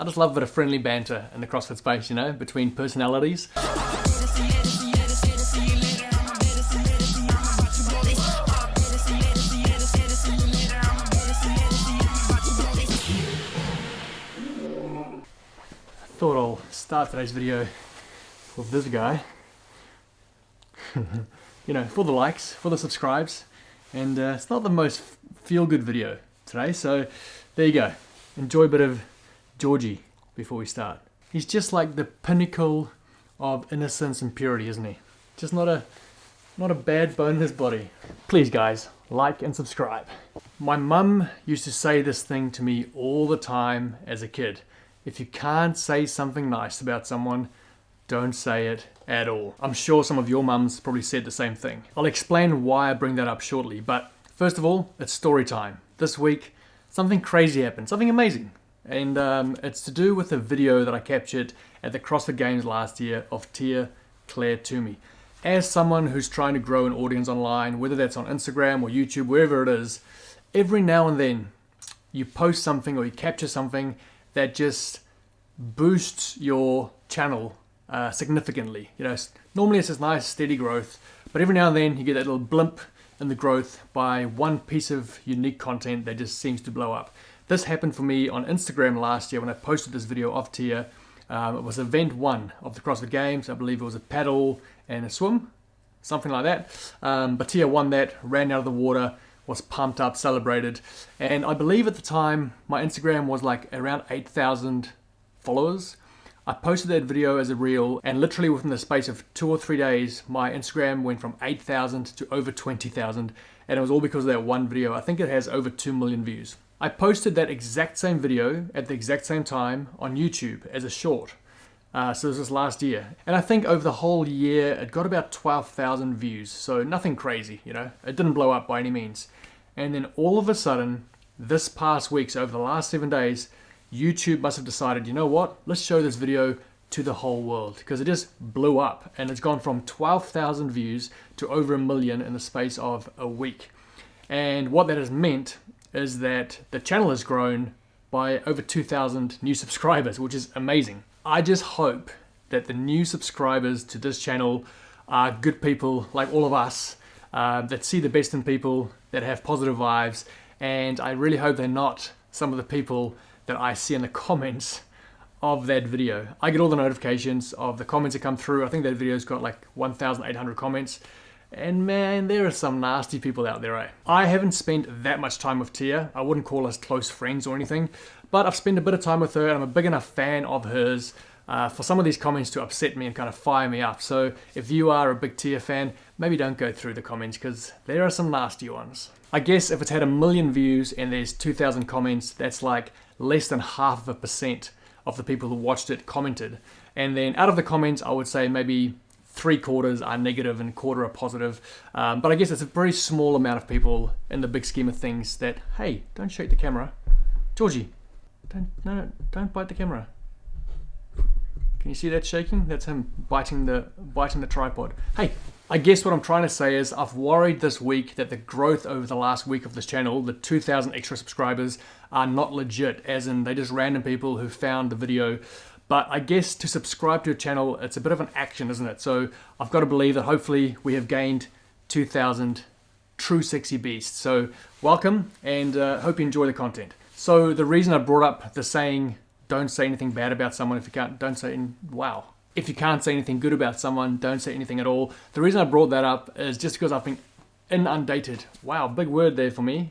I just love a bit of friendly banter in the CrossFit space, you know, between personalities. Thought I'll start today's video with this guy. You know, for the likes, for the subscribes, and it's not the most feel-good video today, so there you go. Enjoy a bit of Georgie before we start. He's just like the pinnacle of innocence and purity, isn't he? Just not a bad bone in his body. Please guys, like and subscribe. My mum used to say this thing to me all the time as a kid. If you can't say something nice about someone, don't say it at all. I'm sure some of your mums probably said the same thing. I'll explain why I bring that up shortly, but first of all, it's story time. This week, something crazy happened, something amazing. And it's to do with a video that I captured at the CrossFit Games last year of Tia-Clair Toomey. As someone who's trying to grow an audience online, whether that's on Instagram or YouTube, wherever it is, every now and then you post something or you capture something that just boosts your channel significantly. You know, normally it's this nice steady growth, but every now and then you get that little blimp in the growth by one piece of unique content that just seems to blow up. This happened for me on Instagram last year when I posted this video of Tia. It was event 1 of the CrossFit Games. I believe it was a paddle and a swim, something like that. But Tia won that, ran out of the water, was pumped up, celebrated, and I believe at the time my Instagram was like around 8,000 followers. I posted that video as a reel, and literally within the space of 2 or 3 days my Instagram went from 8,000 to over 20,000, and it was all because of that one video. I think it has over 2 million views. I posted that exact same video at the exact same time on YouTube as a short. So this was last year, and I think over the whole year it got about 12,000 views, so nothing crazy, you know, it didn't blow up by any means. And then all of a sudden, this past week, so over the last 7 days, YouTube must have decided, you know what, let's show this video to the whole world, because it just blew up, and it's gone from 12,000 views to over 1 million in the space of a week. And what that has meant is that the channel has grown by over 2,000 new subscribers, which is amazing. I just hope that the new subscribers to this channel are good people like all of us that see the best in people, that have positive vibes, and I really hope they're not some of the people that I see in the comments of that video. I get all the notifications of the comments that come through. I think that video's got like 1,800 comments, and man, there are some nasty people out there, eh? I haven't spent that much time with Tia. I wouldn't call us close friends or anything, but I've spent a bit of time with her, and I'm a big enough fan of hers for some of these comments to upset me and kind of fire me up. So if you are a big Tia fan, maybe don't go through the comments, because there are some nasty ones. I guess if it's had 1 million views and there's 2,000 comments, that's like less than 0.5% of the people who watched it commented. And then out of the comments, I would say maybe 3/4 are negative and 1/4 are positive. But I guess it's a very small amount of people in the big scheme of things that, hey, don't shake the camera. Georgie, don't bite the camera. Can you see that shaking? That's him biting the tripod. Hey, I guess what I'm trying to say is I've worried this week that the growth over the last week of this channel, the 2,000 extra subscribers, are not legit, as in they just random people who found the video. But I guess to subscribe to a channel, it's a bit of an action, isn't it? So I've got to believe that hopefully we have gained 2,000 true sexy beasts. So welcome, and hope you enjoy the content. So the reason I brought up the saying, don't say anything bad about someone if you can't, if you can't say anything good about someone, don't say anything at all. The reason I brought that up is just because I've been inundated, wow, big word there for me,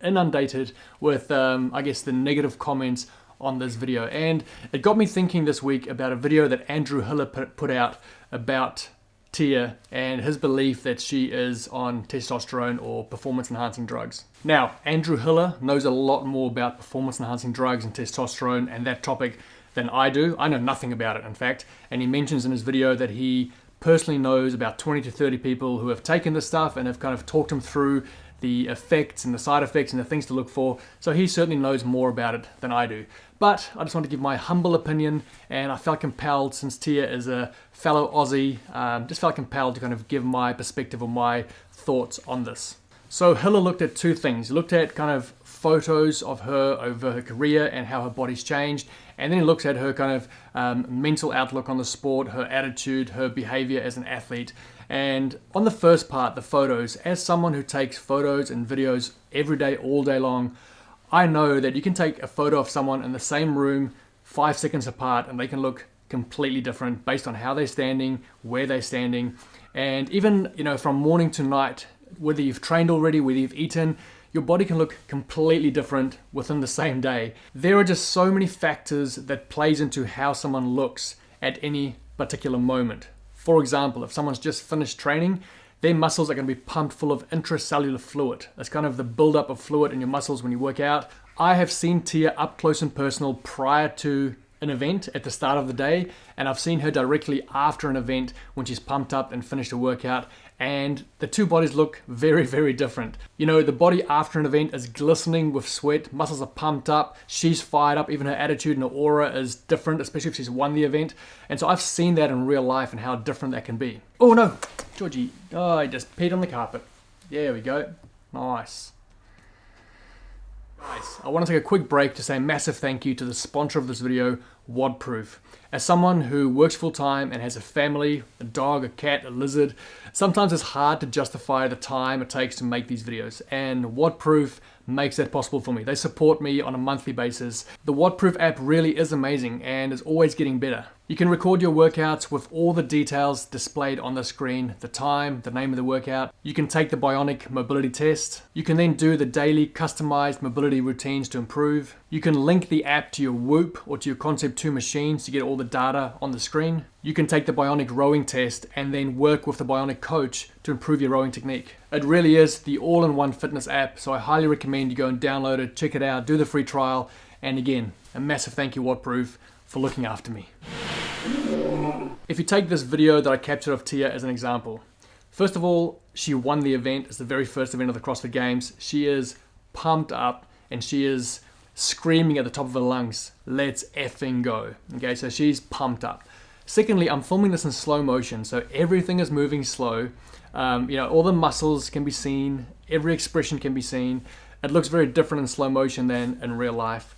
inundated with, I guess, the negative comments on this video. And it got me thinking this week about a video that Andrew Hiller put out about Tia and his belief that she is on testosterone or performance enhancing drugs. Now, Andrew Hiller knows a lot more about performance enhancing drugs and testosterone and that topic than I do. I know nothing about it, in fact, and he mentions in his video that he personally knows about 20 to 30 people who have taken this stuff and have kind of talked him through the effects and the side effects and the things to look for. So he certainly knows more about it than I do. But I just want to give my humble opinion, and I felt compelled, since Tia is a fellow Aussie, just felt compelled to kind of give my perspective or my thoughts on this. So Hiller looked at two things. He looked at kind of photos of her over her career and how her body's changed. And then he looks at her kind of mental outlook on the sport, her attitude, her behavior as an athlete. And on the first part, the photos, as someone who takes photos and videos every day, all day long, I know that you can take a photo of someone in the same room 5 seconds apart and they can look completely different based on how they're standing, where they're standing. And even, from morning to night, whether you've trained already, whether you've eaten, your body can look completely different within the same day. There are just so many factors that plays into how someone looks at any particular moment. For example, if someone's just finished training, their muscles are going to be pumped full of intracellular fluid. That's kind of the buildup of fluid in your muscles when you work out. I have seen Tia up close and personal prior to an event at the start of the day, and I've seen her directly after an event when she's pumped up and finished a workout, and the two bodies look very, very different. The body after an event is glistening with sweat, muscles are pumped up, she's fired up, even her attitude and her aura is different, especially if she's won the event. And so I've seen that in real life and how different that can be. Oh no, Georgie, I just peed on the carpet. There we go, nice. I want to take a quick break to say a massive thank you to the sponsor of this video, WODproof. As someone who works full time and has a family, a dog, a cat, a lizard, sometimes it's hard to justify the time it takes to make these videos, and WODproof makes that possible for me. They support me on a monthly basis. The WODproof app really is amazing and is always getting better. You can record your workouts with all the details displayed on the screen, the time, the name of the workout. You can take the bionic mobility test. You can then do the daily customized mobility routines to improve. You can link the app to your Whoop or to your Concept 2 machines to get all the data on the screen. You can take the bionic rowing test and then work with the bionic coach to improve your rowing technique. It really is the all-in-one fitness app, so I highly recommend you go and download it, check it out, do the free trial, and again, a massive thank you WODproof for looking after me. If you take this video that I captured of Tia as an example, first of all, she won the event. It's the very first event of the CrossFit Games. She is pumped up and she is screaming at the top of her lungs, let's effing go. Okay, so she's pumped up. Secondly, I'm filming this in slow motion, so everything is moving slow. All the muscles can be seen, every expression can be seen. It looks very different in slow motion than in real life.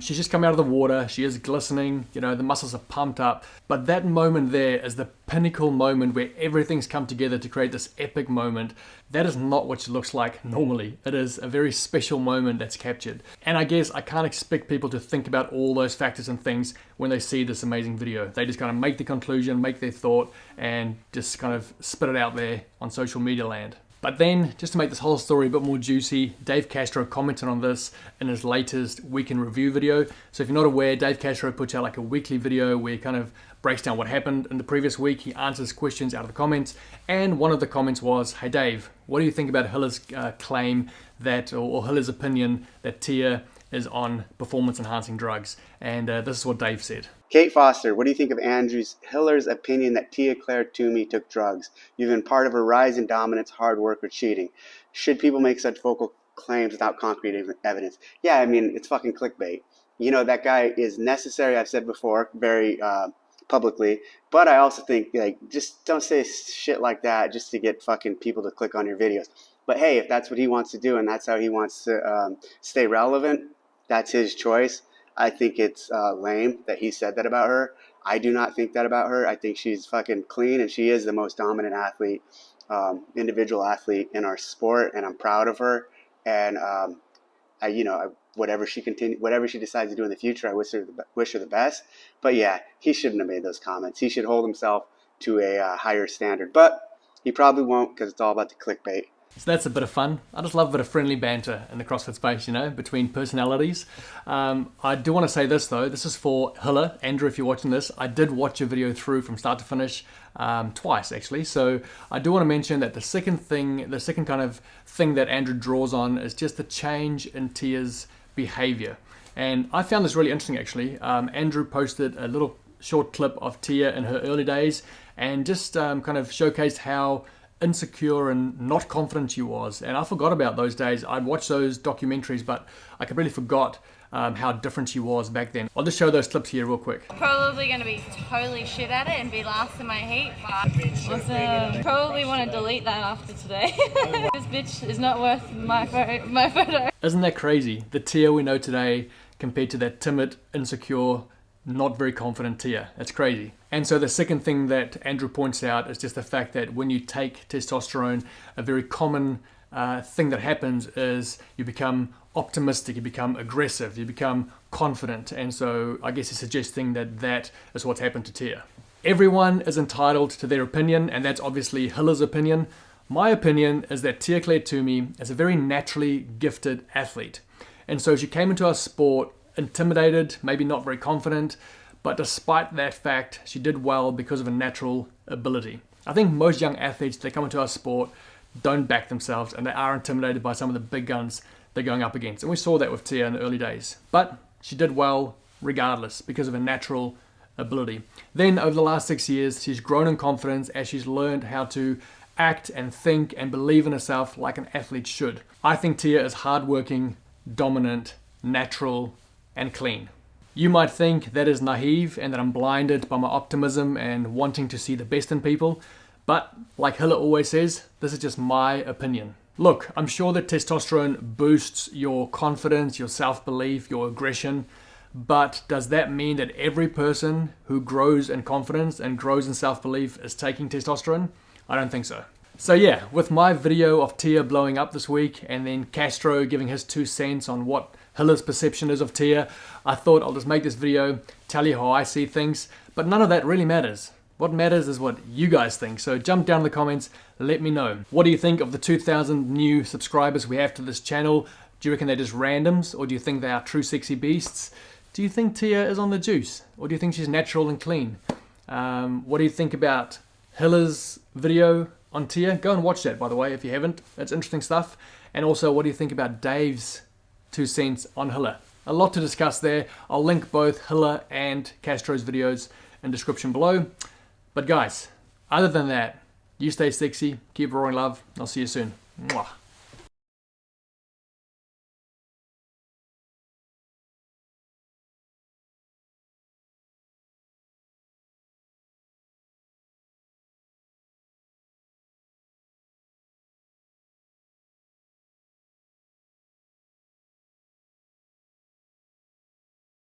She's just come out of the water, she is glistening, the muscles are pumped up. But that moment there is the pinnacle moment where everything's come together to create this epic moment. That is not what she looks like normally. It is a very special moment that's captured. And I guess I can't expect people to think about all those factors and things when they see this amazing video. They just kind of make the conclusion, make their thought, and just kind of spit it out there on social media land. But then, just to make this whole story a bit more juicy, Dave Castro commented on this in his latest Week in Review video. So if you're not aware, Dave Castro puts out like a weekly video where he kind of breaks down what happened in the previous week. He answers questions out of the comments. And one of the comments was, hey Dave, what do you think about Hiller's claim that, or Hiller's opinion that Tia is on performance enhancing drugs? And this is what Dave said. Kate Foster, what do you think of Hiller's opinion that Tia-Clair Toomey took drugs? You've been part of her rise in dominance, hard work, or cheating. Should people make such vocal claims without concrete evidence? Yeah, I mean, it's fucking clickbait. That guy is necessary, I've said before, very publicly. But I also think, just don't say shit like that just to get fucking people to click on your videos. But hey, if that's what he wants to do and that's how he wants to stay relevant, that's his choice. I think it's lame that he said that about her. I do not think that about her. I think she's fucking clean, and she is the most dominant athlete, individual athlete in our sport, and I'm proud of her. And whatever she decides to do in the future, I wish her the best. But yeah, he shouldn't have made those comments. He should hold himself to a higher standard, but he probably won't because it's all about the clickbait. So that's a bit of fun. I just love a bit of friendly banter in the CrossFit space, between personalities. I do want to say this though. This is for Hiller. Andrew, if you're watching this, I did watch your video through from start to finish twice actually. So I do want to mention that the second kind of thing that Andrew draws on is just the change in Tia's behavior. And I found this really interesting actually. Andrew posted a little short clip of Tia in her early days and just kind of showcased how insecure and not confident she was. And I forgot about those days. I'd watched those documentaries, but I completely forgot how different she was back then. I'll just show those clips here real quick. Probably going to be totally shit at it and be last in my heat, but awesome. Probably want to delete that after today. This bitch is not worth my photo. Isn't that crazy? The Tia we know today compared to that timid, insecure, not very confident Tia. That's crazy. And so the second thing that Andrew points out is just the fact that when you take testosterone, a very common thing that happens is you become optimistic, you become aggressive, you become confident. And so I guess he's suggesting that that is what's happened to Tia. Everyone is entitled to their opinion, and that's obviously Hilla's opinion. My opinion is that Tia-Clair Toomey is a very naturally gifted athlete. And so she came into our sport intimidated, maybe not very confident, but despite that fact, she did well because of a natural ability. I think most young athletes that come into our sport don't back themselves, and they are intimidated by some of the big guns they're going up against. And we saw that with Tia in the early days. But she did well regardless because of a natural ability. Then over the last 6 years, she's grown in confidence as she's learned how to act and think and believe in herself like an athlete should. I think Tia is hardworking, dominant, natural, and clean. You might think that is naive and that I'm blinded by my optimism and wanting to see the best in people, but like Hilla always says, this is just my opinion. Look, I'm sure that testosterone boosts your confidence, your self-belief, your aggression, but does that mean that every person who grows in confidence and grows in self-belief is taking testosterone? I don't think so. So yeah, with my video of Tia blowing up this week and then Castro giving his 2 cents on what Hilla's perception is of Tia, I thought I'll just make this video, tell you how I see things, but none of that really matters. What matters is what you guys think, so jump down in the comments, let me know. What do you think of the 2,000 new subscribers we have to this channel? Do you reckon they're just randoms, or do you think they are true sexy beasts? Do you think Tia is on the juice, or do you think she's natural and clean? What do you think about Hilla's video on Tia? Go and watch that, by the way, if you haven't. It's interesting stuff. And also, what do you think about Dave's 2 cents on Hilla? A lot to discuss there. I'll link both Hilla and Castro's videos in the description below. But guys, other than that, you stay sexy, keep roaring love. I'll see you soon. Mwah.